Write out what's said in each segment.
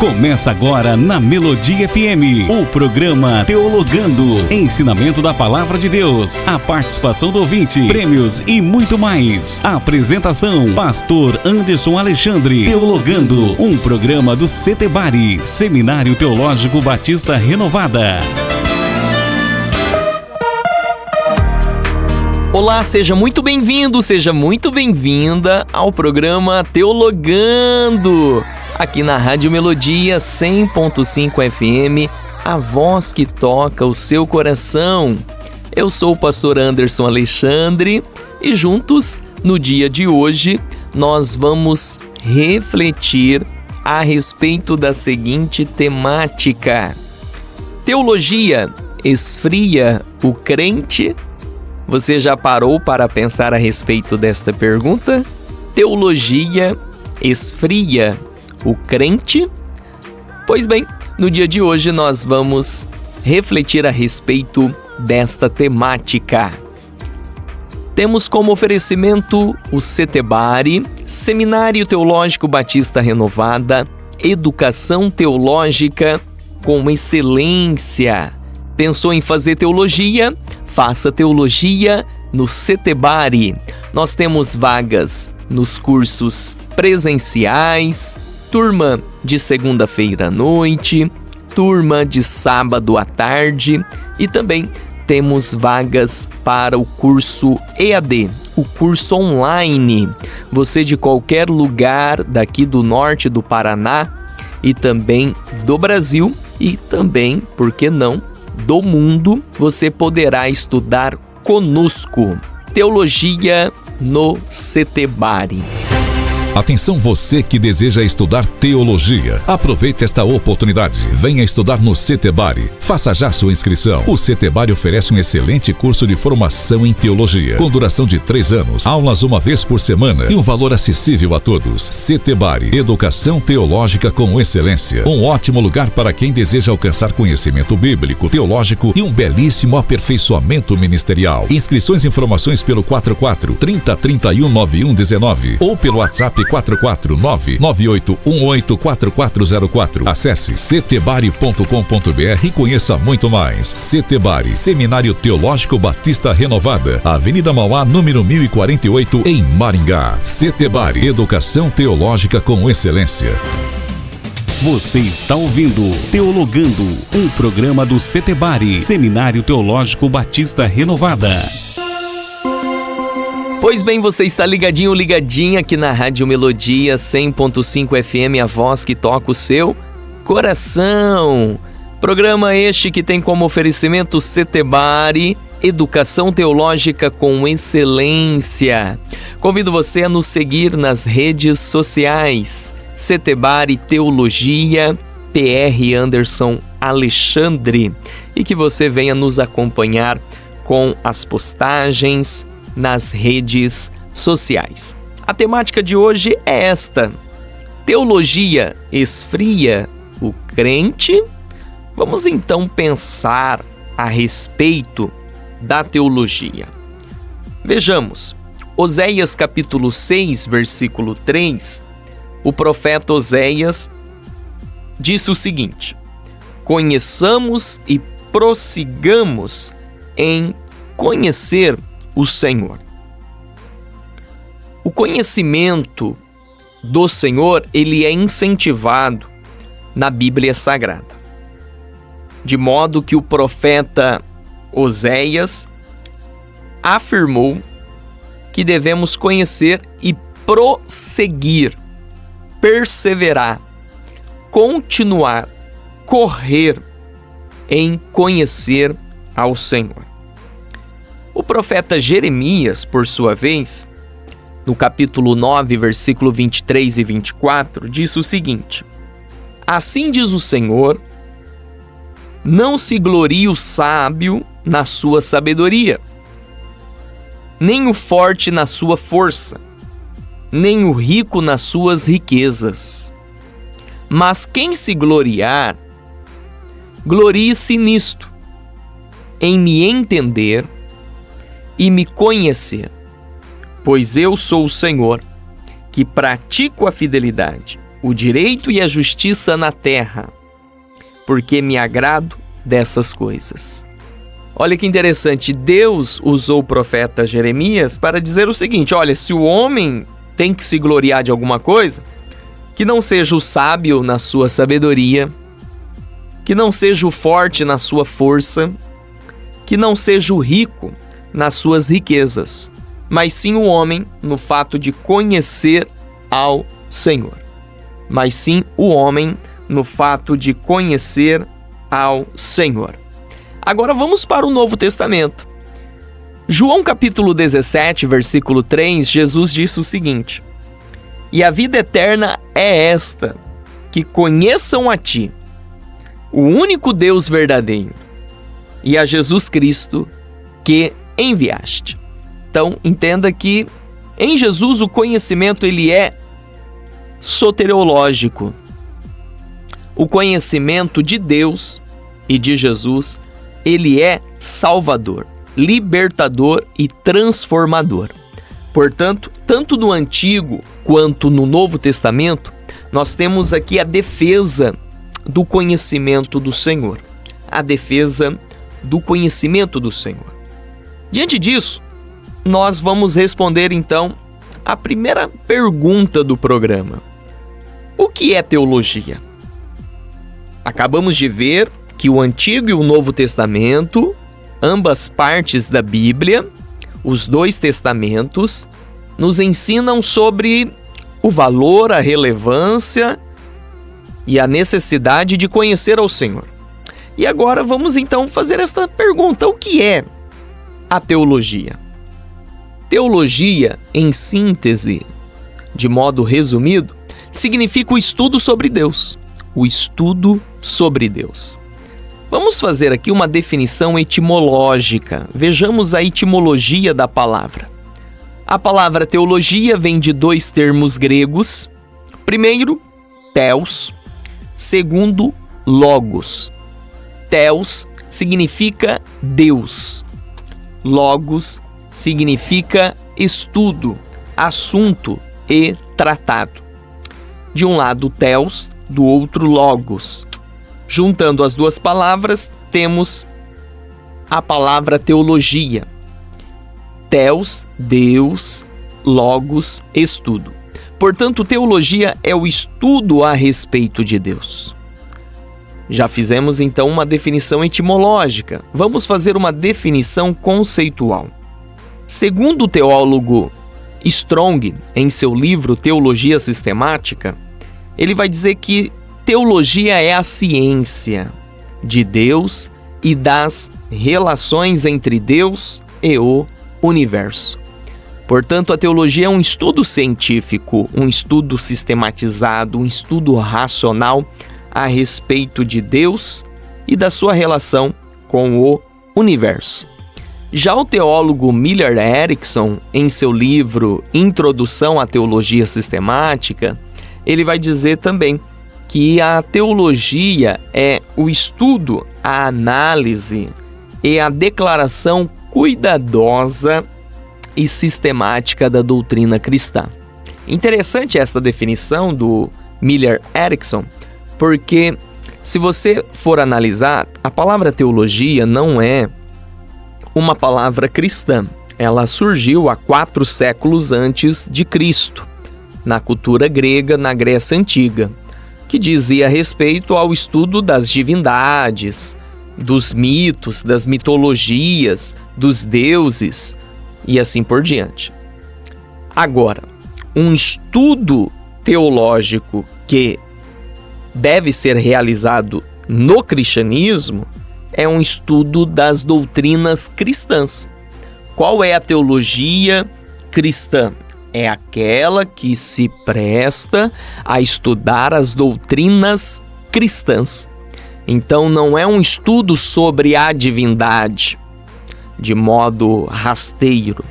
Começa agora na Melodia FM, o programa Teologando, ensinamento da Palavra de Deus, a participação do ouvinte, prêmios e muito mais. A apresentação, Pastor Anderson Alexandre. Teologando, um programa do Setebari, Seminário Teológico Batista Renovada. Olá, seja muito bem-vindo, seja muito bem-vinda ao programa Teologando, aqui na Rádio Melodia 100.5 FM, a voz que toca o seu coração. Eu sou o pastor Anderson Alexandre e juntos, no dia de hoje, nós vamos refletir a respeito da seguinte temática: teologia esfria o crente? Você já parou para pensar a respeito desta pergunta? Teologia esfria o crente? Pois bem, no dia de hoje nós vamos refletir a respeito desta temática. Temos como oferecimento o Setebari, Seminário Teológico Batista Renovada, educação teológica com excelência. Pensou em fazer teologia? Faça teologia no Setebari. Nós temos vagas nos cursos presenciais, turma de segunda-feira à noite, turma de sábado à tarde e também temos vagas para o curso EAD, o curso online. Você de qualquer lugar daqui do norte do Paraná e também do Brasil e também, por que não, do mundo, você poderá estudar conosco. Teologia no Setebari. Atenção, você que deseja estudar teologia. Aproveite esta oportunidade. Venha estudar no Setebari. Faça já sua inscrição. O Setebari oferece um excelente curso de formação em teologia, com duração de 3 anos, aulas uma vez por semana e um valor acessível a todos. Setebari, educação teológica com excelência. Um ótimo lugar para quem deseja alcançar conhecimento bíblico, teológico e um belíssimo aperfeiçoamento ministerial. Inscrições e informações pelo 44 30 31 91 19 ou pelo WhatsApp 449-9818-4404. Acesse setebari.com.br e conheça muito mais. Setebari, Seminário Teológico Batista Renovada, Avenida Mauá, número 1048, em Maringá. Setebari, educação teológica com excelência. Você está ouvindo Teologando, um programa do Setebari, Seminário Teológico Batista Renovada. Pois bem, você está ligadinho, ligadinha aqui na Rádio Melodia 100.5 FM, a voz que toca o seu coração. Programa este que tem como oferecimento Setebari, educação teológica com excelência. Convido você a nos seguir nas redes sociais. Setebari Teologia, PR Anderson Alexandre. E que você venha nos acompanhar com as postagens nas redes sociais. A temática de hoje é esta: teologia esfria o crente? Vamos então pensar a respeito da teologia. Vejamos, Oséias capítulo 6, versículo 3, o profeta Oséias disse o seguinte: conheçamos e prossigamos em conhecer o Senhor. O conhecimento do Senhor, ele é incentivado na Bíblia Sagrada. De modo que o profeta Oséias afirmou que devemos conhecer e prosseguir, perseverar, continuar, correr em conhecer ao Senhor. O profeta Jeremias, por sua vez, no capítulo 9, versículo 23 e 24, disse o seguinte: assim diz o Senhor, não se glorie o sábio na sua sabedoria, nem o forte na sua força, nem o rico nas suas riquezas. Mas quem se gloriar, glorie-se nisto, em me entender e me conhecer, pois eu sou o Senhor, que pratico a fidelidade o direito e a justiça na terra, porque me agrado dessas coisas. Olha que interessante, Deus usou o profeta Jeremias para dizer o seguinte: olha, se o homem tem que se gloriar de alguma coisa, que não seja o sábio na sua sabedoria, que não seja o forte na sua força, que não seja o rico nas suas riquezas, mas sim o homem no fato de conhecer ao Senhor. Mas sim o homem no fato de conhecer ao Senhor. Agora vamos para o Novo Testamento. João capítulo 17, versículo 3, Jesus disse o seguinte: e a vida eterna é esta, que conheçam a Ti, o único Deus verdadeiro, e a Jesus Cristo que enviaste. Então, entenda que em Jesus o conhecimento ele é soteriológico. O conhecimento de Deus e de Jesus, ele é salvador, libertador e transformador. Portanto, tanto no Antigo quanto no Novo Testamento, nós temos aqui a defesa do conhecimento do Senhor. A defesa do conhecimento do Senhor. Diante disso, nós vamos responder então a primeira pergunta do programa: o que é teologia? Acabamos de ver que o Antigo e o Novo Testamento, ambas partes da Bíblia, os dois testamentos, nos ensinam sobre o valor, a relevância e a necessidade de conhecer ao Senhor. E agora vamos então fazer esta pergunta: o que é a teologia? Teologia, em síntese, de modo resumido, significa o estudo sobre Deus. O estudo sobre Deus. Vamos fazer aqui uma definição etimológica. Vejamos a etimologia da palavra. A palavra teologia vem de dois termos gregos. Primeiro, theos. Segundo, logos. Theos significa Deus. Logos significa estudo, assunto e tratado. De um lado, theos, do outro, logos. Juntando as duas palavras, temos a palavra teologia. Theos, Deus, logos, estudo. Portanto, teologia é o estudo a respeito de Deus. Já fizemos então uma definição etimológica. Vamos fazer uma definição conceitual. Segundo o teólogo Strong, em seu livro Teologia Sistemática, ele vai dizer que teologia é a ciência de Deus e das relações entre Deus e o universo. Portanto, a teologia é um estudo científico, um estudo sistematizado, um estudo racional a respeito de Deus e da sua relação com o universo. Já o teólogo Miller Erickson, em seu livro Introdução à Teologia Sistemática, ele vai dizer também que a teologia é o estudo, a análise e a declaração cuidadosa e sistemática da doutrina cristã. Interessante esta definição do Miller Erickson, porque se você for analisar, a palavra teologia não é uma palavra cristã. Ela surgiu há 4 séculos antes de Cristo, na cultura grega, na Grécia Antiga, que dizia respeito ao estudo das divindades, dos mitos, das mitologias, dos deuses e assim por diante. Agora, um estudo teológico que deve ser realizado no cristianismo é um estudo das doutrinas cristãs. Qual é a teologia cristã? É aquela que se presta a estudar as doutrinas cristãs. Então não é um estudo sobre a divindade de modo rasteiro.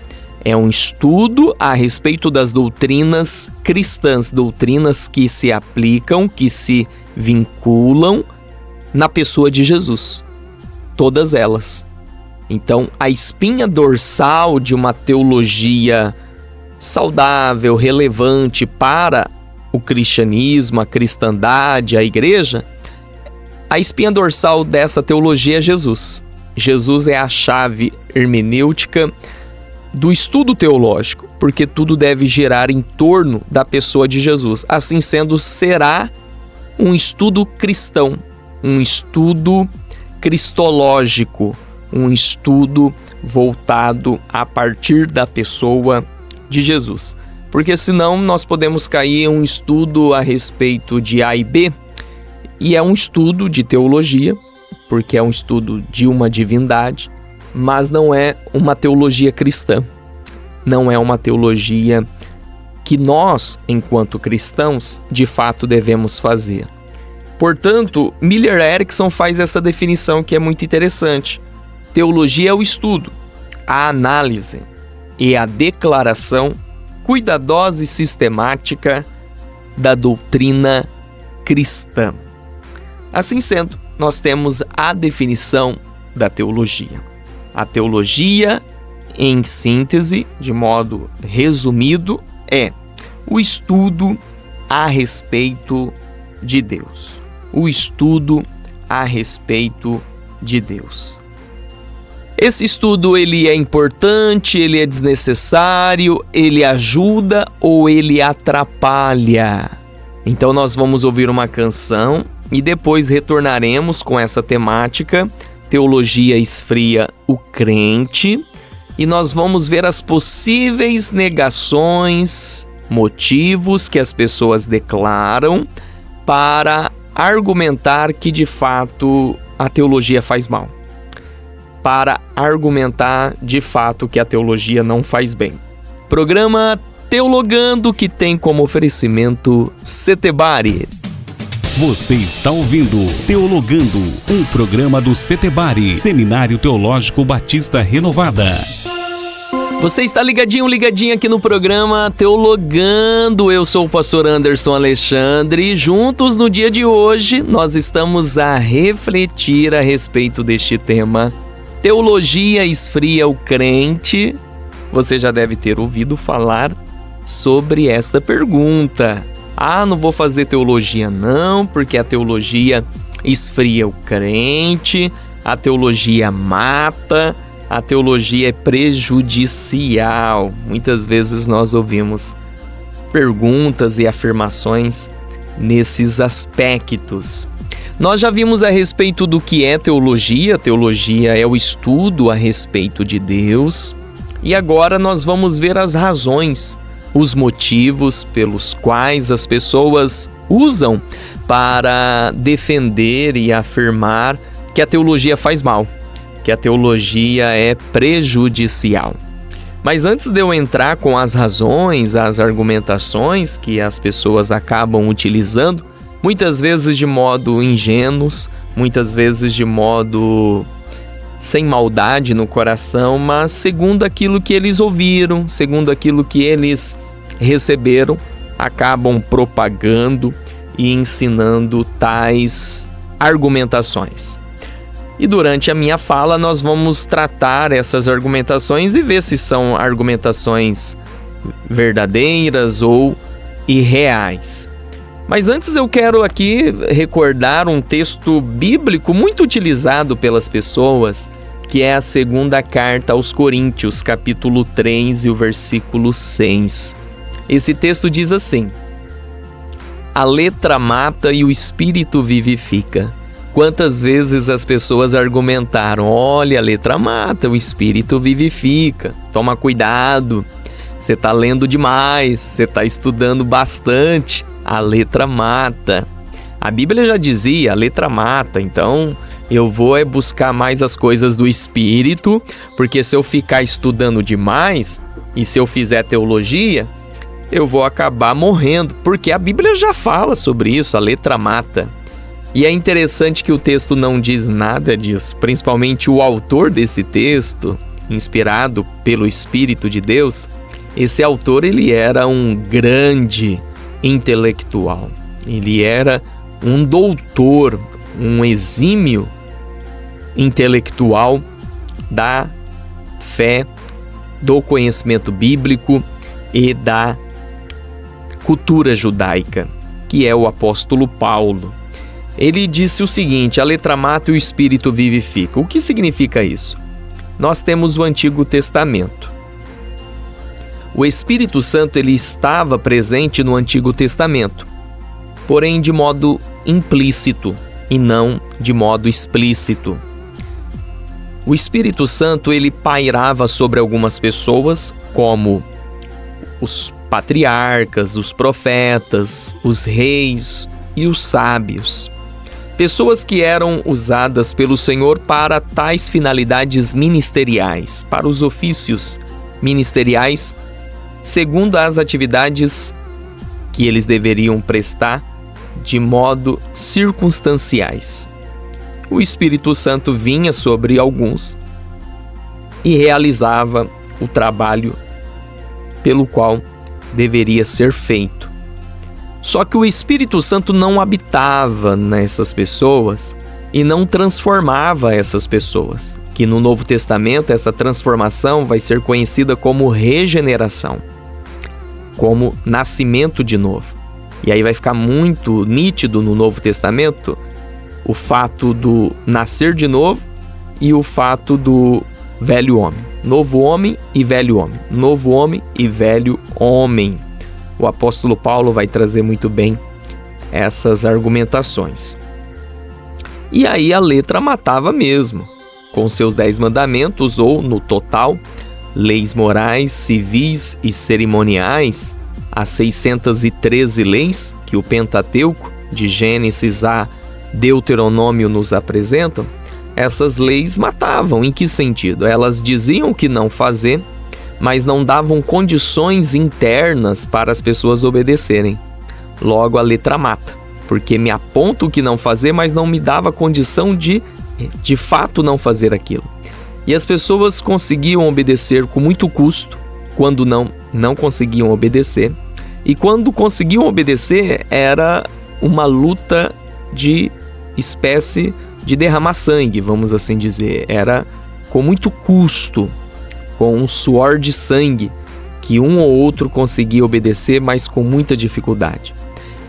É um estudo a respeito das doutrinas cristãs, doutrinas que se aplicam, que se vinculam na pessoa de Jesus. Todas elas. Então, a espinha dorsal de uma teologia saudável, relevante para o cristianismo, a cristandade, a igreja, a espinha dorsal dessa teologia é Jesus. Jesus é a chave hermenêutica do estudo teológico, porque tudo deve girar em torno da pessoa de Jesus. Assim sendo, será um estudo cristão, um estudo cristológico, um estudo voltado a partir da pessoa de Jesus. Porque senão nós podemos cair em um estudo a respeito de A e B, e é um estudo de teologia, porque é um estudo de uma divindade, mas não é uma teologia cristã. Não é uma teologia que nós, enquanto cristãos, de fato devemos fazer. Portanto, Miller Erickson faz essa definição que é muito interessante. Teologia é o estudo, a análise e a declaração cuidadosa e sistemática da doutrina cristã. Assim sendo, nós temos a definição da teologia. A teologia, em síntese, de modo resumido, é o estudo a respeito de Deus. O estudo a respeito de Deus. Esse estudo, ele é importante, ele é desnecessário, ele ajuda ou ele atrapalha? Então nós vamos ouvir uma canção e depois retornaremos com essa temática. Teologia esfria o crente, e nós vamos ver as possíveis negações, motivos que as pessoas declaram para argumentar que de fato a teologia faz mal, para argumentar de fato que a teologia não faz bem. Programa Teologando, que tem como oferecimento Setebari. Você está ouvindo Teologando, um programa do Setebari, Seminário Teológico Batista Renovada. Você está ligadinho aqui no programa Teologando. Eu sou o pastor Anderson Alexandre. Juntos no dia de hoje, nós estamos a refletir a respeito deste tema. Teologia esfria o crente? Você já deve ter ouvido falar sobre esta pergunta. Não vou fazer teologia não, porque a teologia esfria o crente, a teologia mata, a teologia é prejudicial. Muitas vezes nós ouvimos perguntas e afirmações nesses aspectos. Nós já vimos a respeito do que é teologia. Teologia é o estudo a respeito de Deus. E agora nós vamos ver as razões, os motivos pelos quais as pessoas usam para defender e afirmar que a teologia faz mal, que a teologia é prejudicial. Mas antes de eu entrar com as razões, as argumentações que as pessoas acabam utilizando, muitas vezes de modo ingênuos, muitas vezes de modo sem maldade no coração, mas segundo aquilo que eles ouviram, segundo aquilo que eles receberam, acabam propagando e ensinando tais argumentações. E durante a minha fala nós vamos tratar essas argumentações e ver se são argumentações verdadeiras ou irreais. Mas antes eu quero aqui recordar um texto bíblico muito utilizado pelas pessoas, que é a segunda carta aos Coríntios, capítulo 3 e o versículo 6. Esse texto diz assim: a letra mata e o espírito vivifica. Quantas vezes as pessoas argumentaram: olha, a letra mata, o espírito vivifica. Toma cuidado, você está lendo demais, você está estudando bastante. A letra mata. A Bíblia já dizia, a letra mata, então eu vou buscar mais as coisas do Espírito, porque se eu ficar estudando demais e se eu fizer teologia, eu vou acabar morrendo, porque a Bíblia já fala sobre isso, a letra mata. E é interessante que o texto não diz nada disso, principalmente o autor desse texto, inspirado pelo Espírito de Deus. Esse autor, ele era um grande intelectual, ele era um doutor, um exímio intelectual da fé, do conhecimento bíblico e da cultura judaica, que é o apóstolo Paulo. Ele disse o seguinte: a letra mata e o espírito vivifica. O que significa isso? Nós temos o Antigo Testamento. O Espírito Santo ele estava presente no Antigo Testamento, porém de modo implícito e não de modo explícito. O Espírito Santo ele pairava sobre algumas pessoas, como os patriarcas, os profetas, os reis e os sábios. Pessoas que eram usadas pelo Senhor para tais finalidades ministeriais, para os ofícios ministeriais, segundo as atividades que eles deveriam prestar de modo circunstanciais. O Espírito Santo vinha sobre alguns e realizava o trabalho pelo qual deveria ser feito. Só que o Espírito Santo não habitava nessas pessoas e não transformava essas pessoas, que no Novo Testamento essa transformação vai ser conhecida como regeneração, como nascimento de novo. E aí vai ficar muito nítido no Novo Testamento o fato do nascer de novo e o fato do velho homem. Novo homem e velho homem. Novo homem e velho homem. O apóstolo Paulo vai trazer muito bem essas argumentações. E aí a letra matava mesmo, com seus 10 mandamentos, ou no total, leis morais, civis e cerimoniais, as 613 leis que o Pentateuco, de Gênesis a Deuteronômio, nos apresentam. Essas leis matavam. Em que sentido? Elas diziam o que não fazer, mas não davam condições internas para as pessoas obedecerem. Logo, a letra mata, porque me aponta o que não fazer, mas não me dava condição de fato não fazer aquilo. E as pessoas conseguiam obedecer com muito custo, quando não conseguiam obedecer. E quando conseguiam obedecer, era uma luta de espécie de derramar sangue, vamos assim dizer. Era com muito custo, com um suor de sangue, que um ou outro conseguia obedecer, mas com muita dificuldade.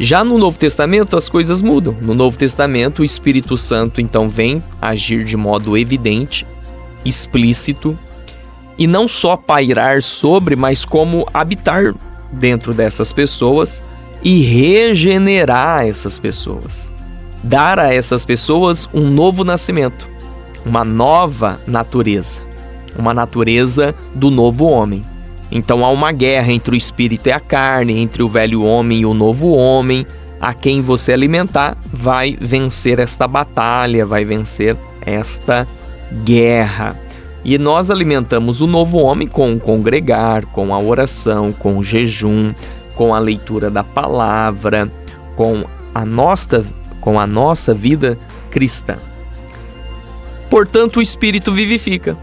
Já no Novo Testamento as coisas mudam. No Novo Testamento o Espírito Santo então vem agir de modo evidente, explícito, e não só pairar sobre, mas como habitar dentro dessas pessoas e regenerar essas pessoas. Dar a essas pessoas um novo nascimento, uma nova natureza, uma natureza do novo homem. Então há uma guerra entre o espírito e a carne, entre o velho homem e o novo homem. A quem você alimentar vai vencer esta batalha, vai vencer esta guerra. E nós alimentamos o novo homem com o congregar, com a oração, com o jejum, com a leitura da palavra, com a nossa vida cristã. Portanto, o Espírito vivifica,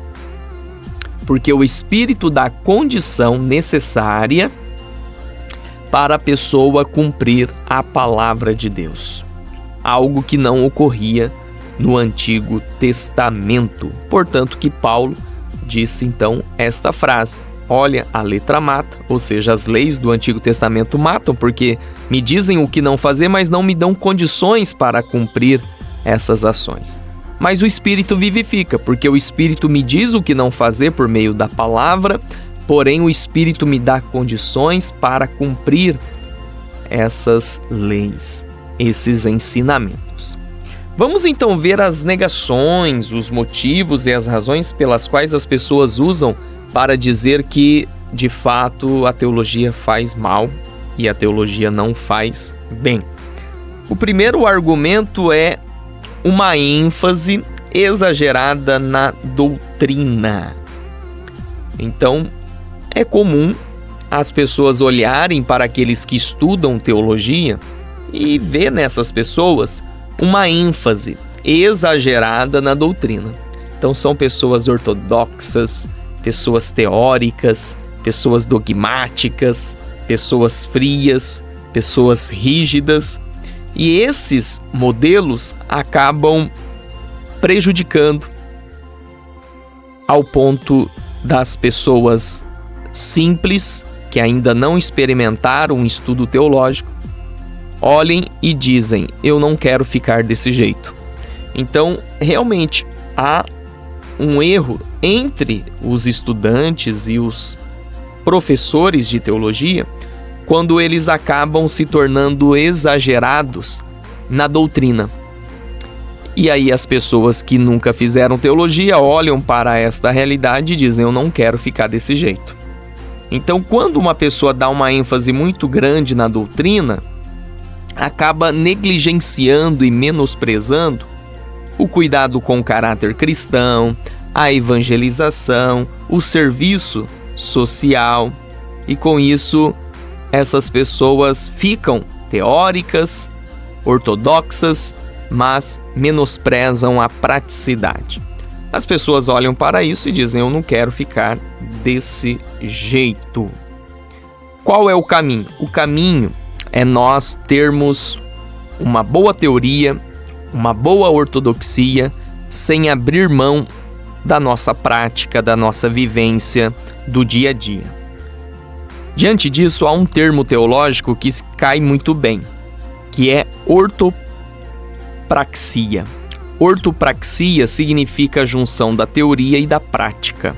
porque o Espírito dá a condição necessária para a pessoa cumprir a palavra de Deus, algo que não ocorria no Antigo Testamento. Portanto, que Paulo disse então esta frase: olha, a letra mata, ou seja, as leis do Antigo Testamento matam, porque me dizem o que não fazer, mas não me dão condições para cumprir essas ações. Mas o Espírito vivifica, porque o Espírito me diz o que não fazer por meio da palavra, porém o Espírito me dá condições para cumprir essas leis, esses ensinamentos. Vamos então ver as negações, os motivos e as razões pelas quais as pessoas usam para dizer que, de fato, a teologia faz mal e a teologia não faz bem. O primeiro argumento é uma ênfase exagerada na doutrina. Então, é comum as pessoas olharem para aqueles que estudam teologia e ver nessas pessoas uma ênfase exagerada na doutrina. Então, são pessoas ortodoxas, pessoas teóricas, pessoas dogmáticas, pessoas frias, pessoas rígidas. E esses modelos acabam prejudicando ao ponto das pessoas simples que ainda não experimentaram um estudo teológico, olhem e dizem: eu não quero ficar desse jeito. Então, realmente, há um erro entre os estudantes e os professores de teologia quando eles acabam se tornando exagerados na doutrina. E aí as pessoas que nunca fizeram teologia olham para esta realidade e dizem: eu não quero ficar desse jeito. Então, quando uma pessoa dá uma ênfase muito grande na doutrina, acaba negligenciando e menosprezando o cuidado com o caráter cristão, a evangelização, o serviço social, e com isso essas pessoas ficam teóricas, ortodoxas, mas menosprezam a praticidade. As pessoas olham para isso e dizem: eu não quero ficar desse jeito. Qual é o caminho? O caminho é nós termos uma boa teoria, uma boa ortodoxia, sem abrir mão da nossa prática, da nossa vivência do dia a dia. Diante disso, há um termo teológico que cai muito bem, que é ortopraxia. Ortopraxia significa a junção da teoria e da prática.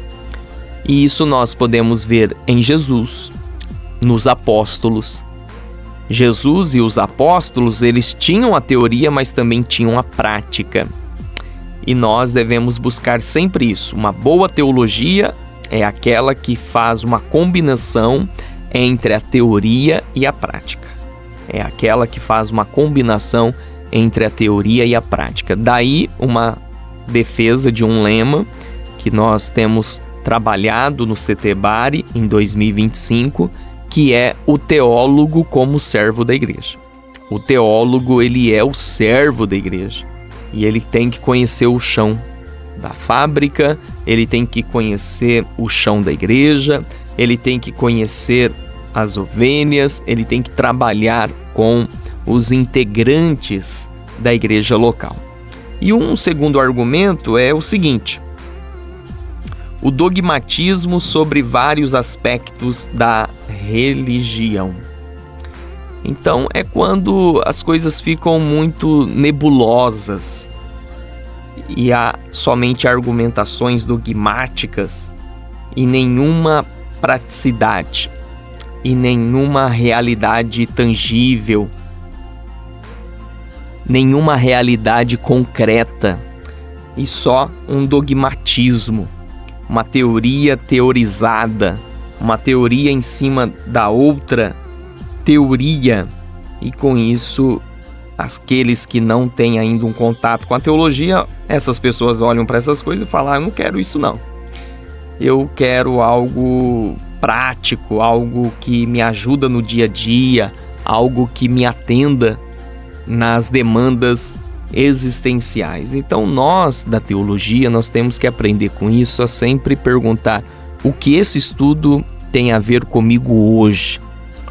E isso nós podemos ver em Jesus, nos apóstolos. Jesus e os apóstolos, eles tinham a teoria, mas também tinham a prática. E nós devemos buscar sempre isso. Uma boa teologia é aquela que faz uma combinação entre a teoria e a prática. É aquela que faz uma combinação entre a teoria e a prática. Daí uma defesa de um lema que nós temos trabalhado no CTBARI em 2025, que é o teólogo como servo da igreja. O teólogo, ele é o servo da igreja e ele tem que conhecer o chão da fábrica, ele tem que conhecer o chão da igreja, ele tem que conhecer as ovelhas, ele tem que trabalhar com os integrantes da igreja local. E um segundo argumento é o seguinte: o dogmatismo sobre vários aspectos da religião. Então, é quando as coisas ficam muito nebulosas e há somente argumentações dogmáticas e nenhuma praticidade e nenhuma realidade tangível, nenhuma realidade concreta, e só um dogmatismo, uma teoria teorizada, uma teoria em cima da outra teoria. E com isso, aqueles que não têm ainda um contato com a teologia, essas pessoas olham para essas coisas e falam: eu não quero isso não. Eu quero algo prático, algo que me ajuda no dia a dia, algo que me atenda nas demandas existenciais. Então nós da teologia, nós temos que aprender com isso, a sempre perguntar: o que esse estudo tem a ver comigo hoje?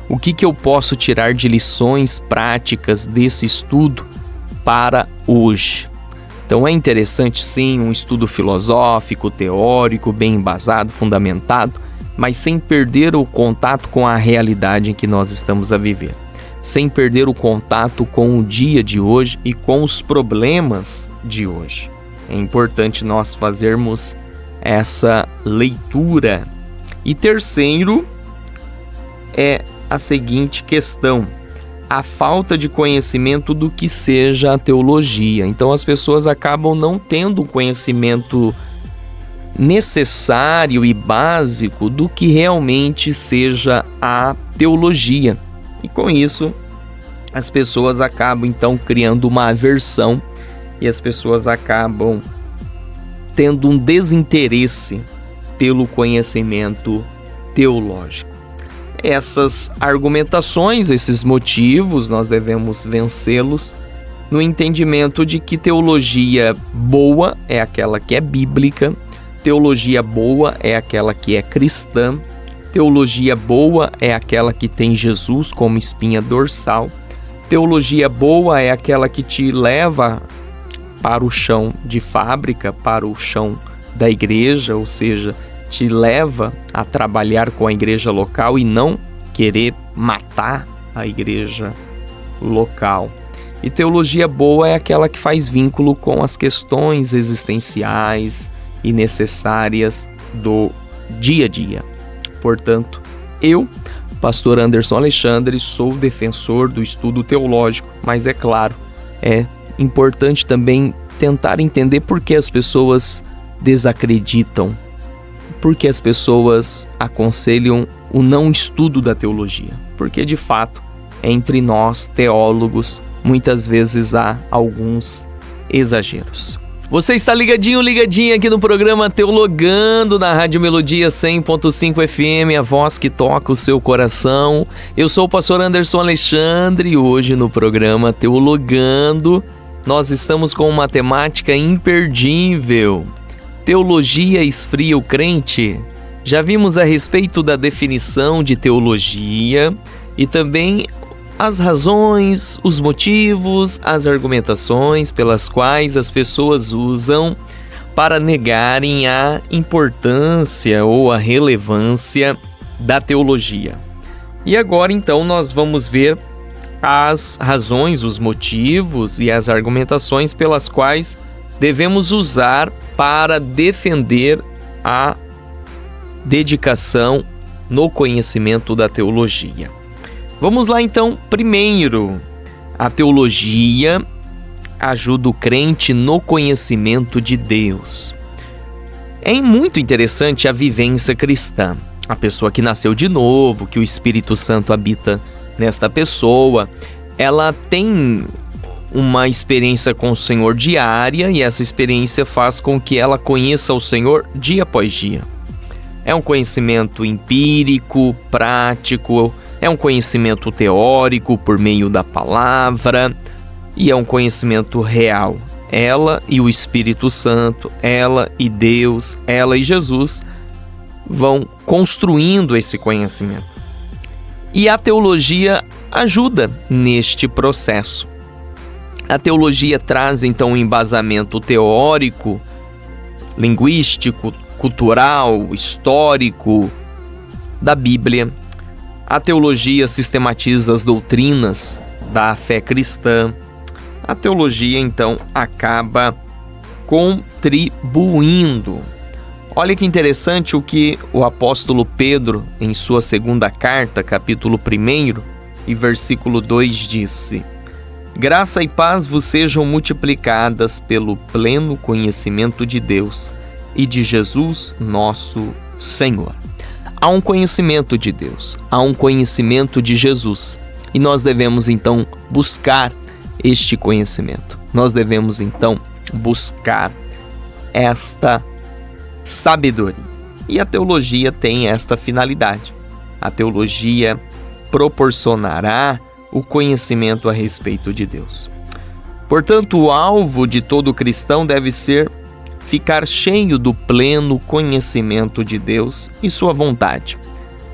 O que eu posso tirar de lições práticas desse estudo para hoje? Então é interessante sim um estudo filosófico, teórico, bem embasado, fundamentado, mas sem perder o contato com a realidade em que nós estamos a viver, sem perder o contato com o dia de hoje e com os problemas de hoje. É importante nós fazermos essa leitura. E terceiro é a seguinte questão: a falta de conhecimento do que seja a teologia. Então as pessoas acabam não tendo o conhecimento necessário e básico do que realmente seja a teologia. E com isso, as pessoas acabam então criando uma aversão e as pessoas acabam tendo um desinteresse pelo conhecimento teológico. Essas argumentações, esses motivos, nós devemos vencê-los no entendimento de que teologia boa é aquela que é bíblica, teologia boa é aquela que é cristã, teologia boa é aquela que tem Jesus como espinha dorsal, teologia boa é aquela que te leva para o chão de fábrica, para o chão da igreja, ou seja, te leva a trabalhar com a igreja local e não querer matar a igreja local. E teologia boa é aquela que faz vínculo com as questões existenciais e necessárias do dia a dia. Portanto, eu, pastor Anderson Alexandre, sou defensor do estudo teológico, mas é claro, é importante também tentar entender por que as pessoas desacreditam, por que as pessoas aconselham o não estudo da teologia. Porque, de fato, entre nós, teólogos, muitas vezes há alguns exageros. Você está ligadinha aqui no programa Teologando, na Rádio Melodia 100.5 FM, a voz que toca o seu coração. Eu sou o pastor Anderson Alexandre e hoje no programa Teologando nós estamos com uma temática imperdível. Teologia esfria o crente? Já vimos a respeito da definição de teologia e também as razões, os motivos, as argumentações pelas quais as pessoas usam para negarem a importância ou a relevância da teologia. E agora então nós vamos ver as razões, os motivos e as argumentações pelas quais devemos usar para defender a dedicação no conhecimento da teologia. Vamos lá então. Primeiro, a teologia ajuda o crente no conhecimento de Deus. É muito interessante a vivência cristã. A pessoa que nasceu de novo, que o Espírito Santo habita nesta pessoa, ela tem uma experiência com o Senhor diária e essa experiência faz com que ela conheça o Senhor dia após dia. É um conhecimento empírico, prático, é um conhecimento teórico por meio da palavra e é um conhecimento real. Ela e o Espírito Santo, ela e Deus, ela e Jesus vão construindo esse conhecimento. E a teologia ajuda neste processo. A teologia traz então um embasamento teórico, linguístico, cultural, histórico da Bíblia. A teologia sistematiza as doutrinas da fé cristã. A teologia, então, acaba contribuindo. Olha que interessante o que o apóstolo Pedro, em sua segunda carta, capítulo 1 e versículo 2, disse: Graça e paz vos sejam multiplicadas pelo pleno conhecimento de Deus e de Jesus, nosso Senhor. Há um conhecimento de Deus, há um conhecimento de Jesus. E nós devemos, então, buscar este conhecimento. Nós devemos, então, buscar esta sabedoria. E a teologia tem esta finalidade. A teologia proporcionará o conhecimento a respeito de Deus. Portanto, o alvo de todo cristão deve ser ficar cheio do pleno conhecimento de Deus e sua vontade,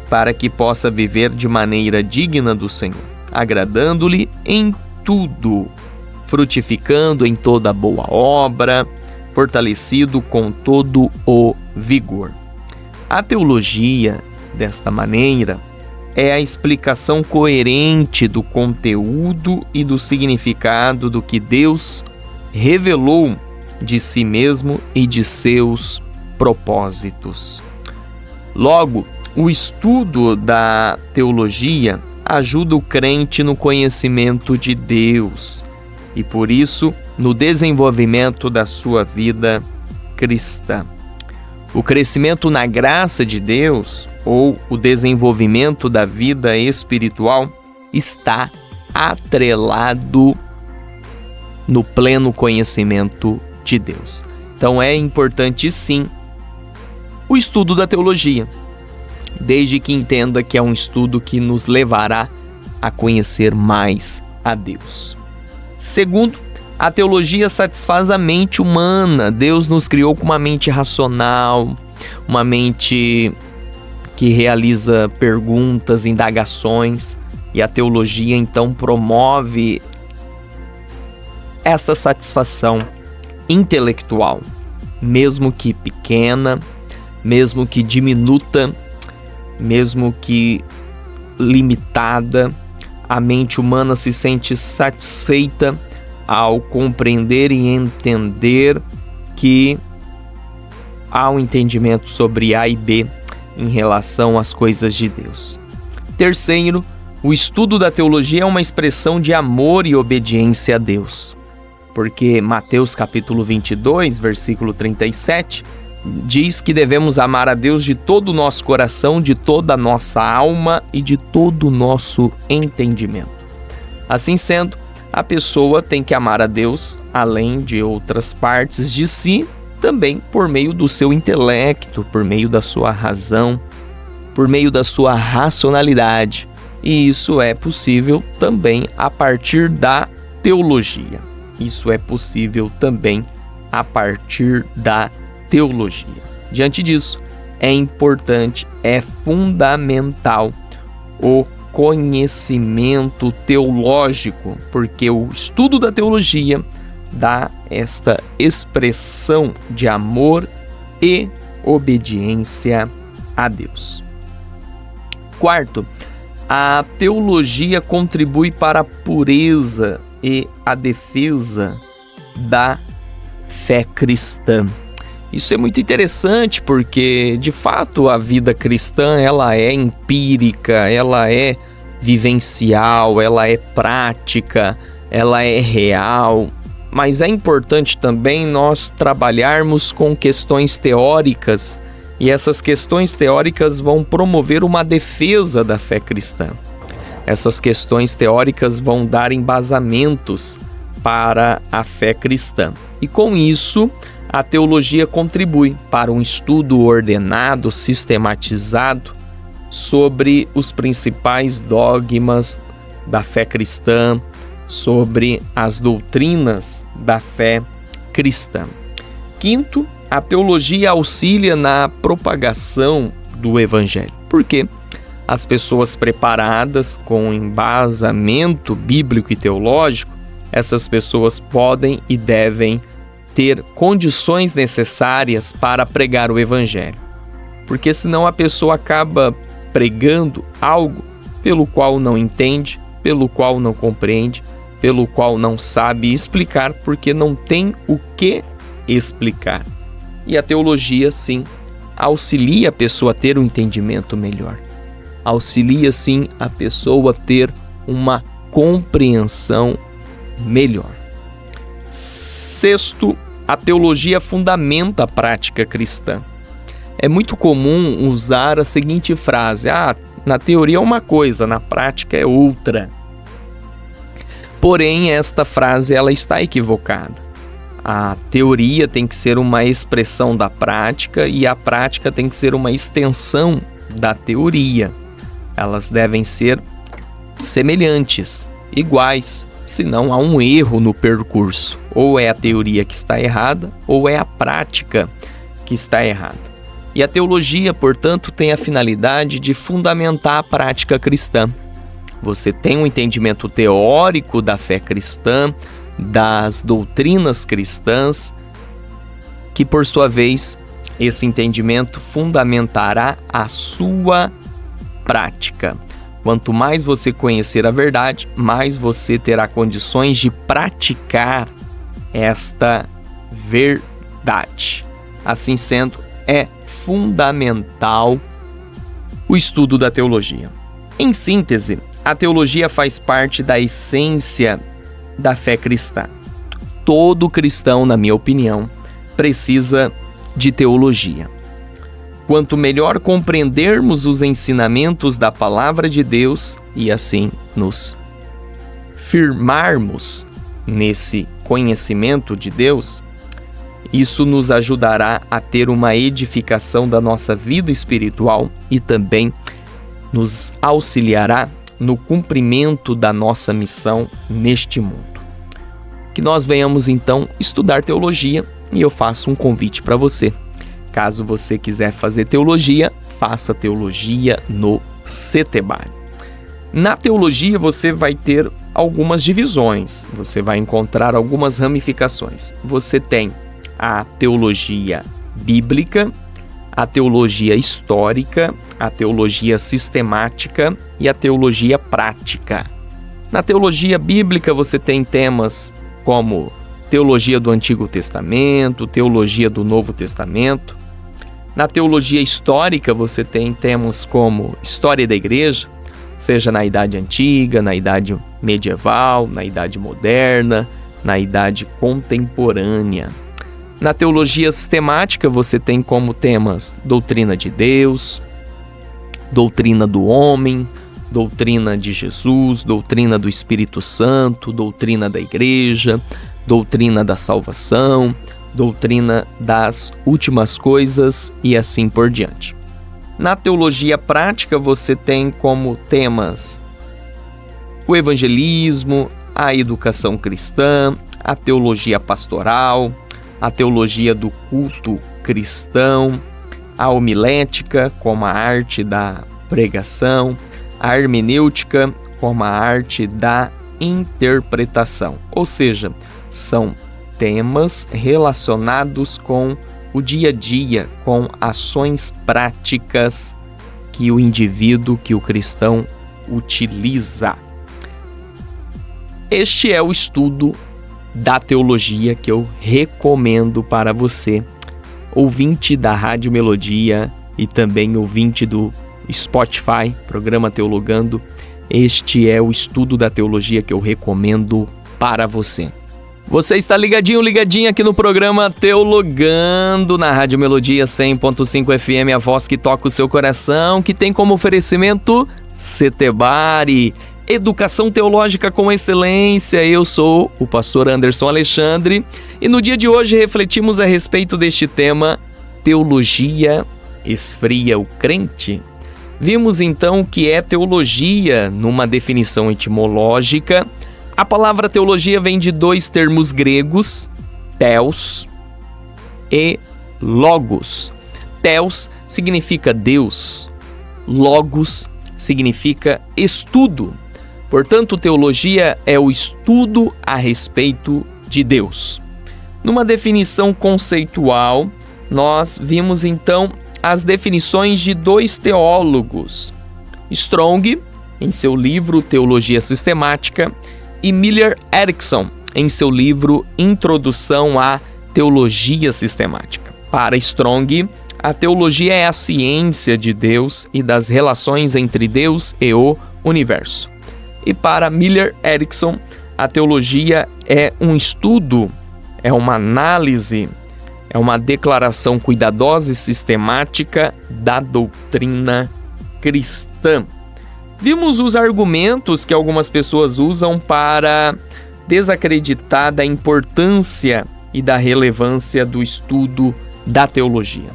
para que possa viver de maneira digna do Senhor, agradando-lhe em tudo, frutificando em toda boa obra, fortalecido com todo o vigor. A teologia, desta maneira, é a explicação coerente do conteúdo e do significado do que Deus revelou de si mesmo e de seus propósitos. Logo, o estudo da teologia ajuda o crente no conhecimento de Deus e, por isso, no desenvolvimento da sua vida cristã. O crescimento na graça de Deus ou o desenvolvimento da vida espiritual está atrelado no pleno conhecimento de Deus. Então é importante sim o estudo da teologia, desde que entenda que é um estudo que nos levará a conhecer mais a Deus. Segundo, a teologia satisfaz a mente humana. Deus nos criou com uma mente racional, uma mente que realiza perguntas, indagações, e a teologia então promove essa satisfação intelectual, mesmo que pequena, mesmo que diminuta, mesmo que limitada, a mente humana se sente satisfeita ao compreender e entender que há um entendimento sobre A e B em relação às coisas de Deus. Terceiro, o estudo da teologia é uma expressão de amor e obediência a Deus. Porque Mateus capítulo 22, versículo 37, diz que devemos amar a Deus de todo o nosso coração, de toda a nossa alma e de todo o nosso entendimento. Assim sendo, a pessoa tem que amar a Deus, além de outras partes de si, também por meio do seu intelecto, por meio da sua razão, por meio da sua racionalidade. E isso é possível também a partir da teologia. Isso é possível também a partir da teologia. Diante disso, é importante, é fundamental o conhecimento teológico, porque o estudo da teologia dá esta expressão de amor e obediência a Deus. Quarto, a teologia contribui para a pureza e a defesa da fé cristã. Isso é muito interessante porque, de fato, a vida cristã ela é empírica, ela é vivencial, ela é prática, ela é real. Mas é importante também nós trabalharmos com questões teóricas e essas questões teóricas vão promover uma defesa da fé cristã. Essas questões teóricas vão dar embasamentos para a fé cristã. E com isso, a teologia contribui para um estudo ordenado, sistematizado sobre os principais dogmas da fé cristã, sobre as doutrinas da fé cristã. Quinto, a teologia auxilia na propagação do evangelho. Por quê? As pessoas preparadas com embasamento bíblico e teológico, essas pessoas podem e devem ter condições necessárias para pregar o evangelho. Porque senão a pessoa acaba pregando algo pelo qual não entende, pelo qual não compreende, pelo qual não sabe explicar, porque não tem o que explicar. E a teologia, sim, auxilia a pessoa a ter um entendimento melhor. Auxilia, sim, a pessoa a ter uma compreensão melhor. Sexto, a teologia fundamenta a prática cristã. É muito comum usar a seguinte frase: na teoria é uma coisa, na prática é outra. Porém, esta frase ela está equivocada. A teoria tem que ser uma expressão da prática e a prática tem que ser uma extensão da teoria. Elas devem ser semelhantes, iguais, senão há um erro no percurso. Ou é a teoria que está errada, ou é a prática que está errada. E a teologia, portanto, tem a finalidade de fundamentar a prática cristã. Você tem um entendimento teórico da fé cristã, das doutrinas cristãs, que por sua vez, esse entendimento fundamentará a sua prática. Quanto mais você conhecer a verdade, mais você terá condições de praticar esta verdade. Assim sendo, é fundamental o estudo da teologia. Em síntese, a teologia faz parte da essência da fé cristã. Todo cristão, na minha opinião, precisa de teologia. Quanto melhor compreendermos os ensinamentos da palavra de Deus e assim nos firmarmos nesse conhecimento de Deus, isso nos ajudará a ter uma edificação da nossa vida espiritual e também nos auxiliará no cumprimento da nossa missão neste mundo. Que nós venhamos então estudar teologia e eu faço um convite para você. Caso você quiser fazer teologia, faça teologia no CETEBARI. Na teologia você vai ter algumas divisões, você vai encontrar algumas ramificações. Você tem a teologia bíblica, a teologia histórica, a teologia sistemática e a teologia prática. Na teologia bíblica você tem temas como teologia do Antigo Testamento, teologia do Novo Testamento. Na teologia histórica você tem temas como história da igreja, seja na Idade Antiga, na Idade Medieval, na Idade Moderna, na Idade Contemporânea. Na teologia sistemática você tem como temas doutrina de Deus, doutrina do homem, doutrina de Jesus, doutrina do Espírito Santo, doutrina da igreja, doutrina da salvação, doutrina das últimas coisas e assim por diante. Na teologia prática você tem como temas o evangelismo, a educação cristã, a teologia pastoral, a teologia do culto cristão, a homilética como a arte da pregação, a hermenêutica como a arte da interpretação. Ou seja, são temas relacionados com o dia a dia, com ações práticas que o indivíduo, que o cristão utiliza. Este é o estudo da teologia que eu recomendo para você, ouvinte da Rádio Melodia e também ouvinte do Spotify, programa Teologando. Este é o estudo da teologia que eu recomendo para você. Você está ligadinha aqui no programa Teologando, na Rádio Melodia 100.5 FM, a voz que toca o seu coração, que tem como oferecimento Setebari, educação teológica com excelência. Eu sou o pastor Anderson Alexandre e no dia de hoje refletimos a respeito deste tema: teologia esfria o crente? Vimos então o que é teologia numa definição etimológica. A palavra teologia vem de dois termos gregos, theos e logos. Theos significa Deus, logos significa estudo. Portanto, teologia é o estudo a respeito de Deus. Numa definição conceitual, nós vimos então as definições de dois teólogos, Strong, em seu livro Teologia Sistemática, e Miller Erickson, em seu livro Introdução à Teologia Sistemática. Para Strong, a teologia é a ciência de Deus e das relações entre Deus e o universo. E para Miller Erickson, a teologia é um estudo, é uma análise, é uma declaração cuidadosa e sistemática da doutrina cristã. Vimos os argumentos que algumas pessoas usam para desacreditar da importância e da relevância do estudo da teologia.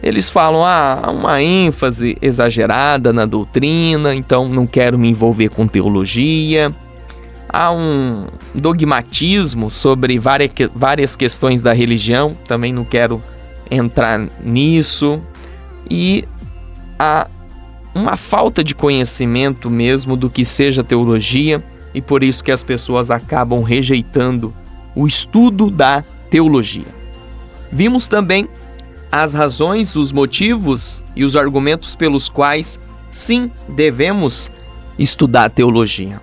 Eles falam, há uma ênfase exagerada na doutrina, então não quero me envolver com teologia. Há um dogmatismo sobre várias questões da religião, também não quero entrar nisso. E há uma falta de conhecimento mesmo do que seja teologia, e por isso que as pessoas acabam rejeitando o estudo da teologia. Vimos também as razões, os motivos e os argumentos pelos quais, sim, devemos estudar a teologia.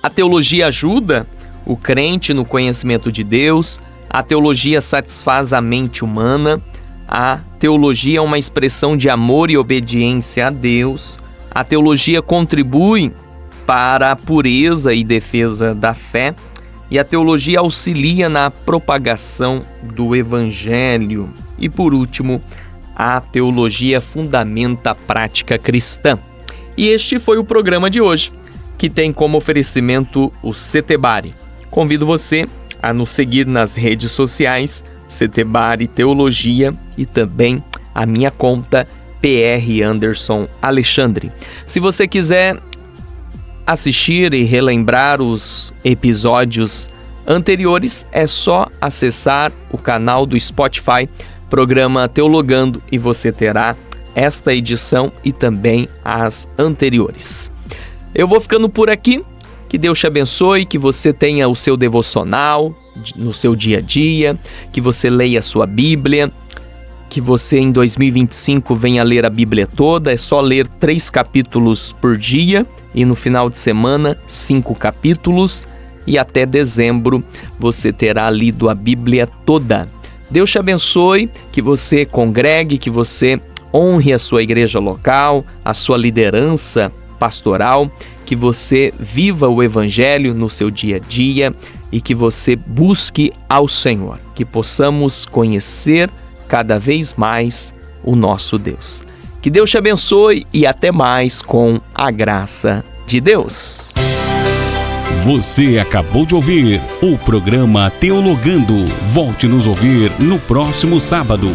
A teologia ajuda o crente no conhecimento de Deus, a teologia satisfaz a mente humana, a teologia é uma expressão de amor e obediência a Deus, a teologia contribui para a pureza e defesa da fé, e a teologia auxilia na propagação do Evangelho. E por último, a teologia fundamenta a prática cristã. E este foi o programa de hoje, que tem como oferecimento o Setebari. Convido você a nos seguir nas redes sociais, Setebari Teologia, e também a minha conta PR Anderson Alexandre. Se você quiser assistir e relembrar os episódios anteriores, é só acessar o canal do Spotify, programa Teologando, e você terá esta edição e também as anteriores. Eu vou ficando por aqui, que Deus te abençoe, que você tenha o seu devocional no seu dia a dia, que você leia a sua Bíblia, que você em 2025 venha ler a Bíblia toda. É só ler 3 capítulos por dia e no final de semana 5 capítulos, e até dezembro você terá lido a Bíblia toda. Deus te abençoe, que você congregue, que você honre a sua igreja local, a sua liderança pastoral, que você viva o Evangelho no seu dia a dia e que você busque ao Senhor, que possamos conhecer cada vez mais o nosso Deus. Que Deus te abençoe e até mais com a graça de Deus. Você acabou de ouvir o programa Teologando. Volte nos ouvir no próximo sábado.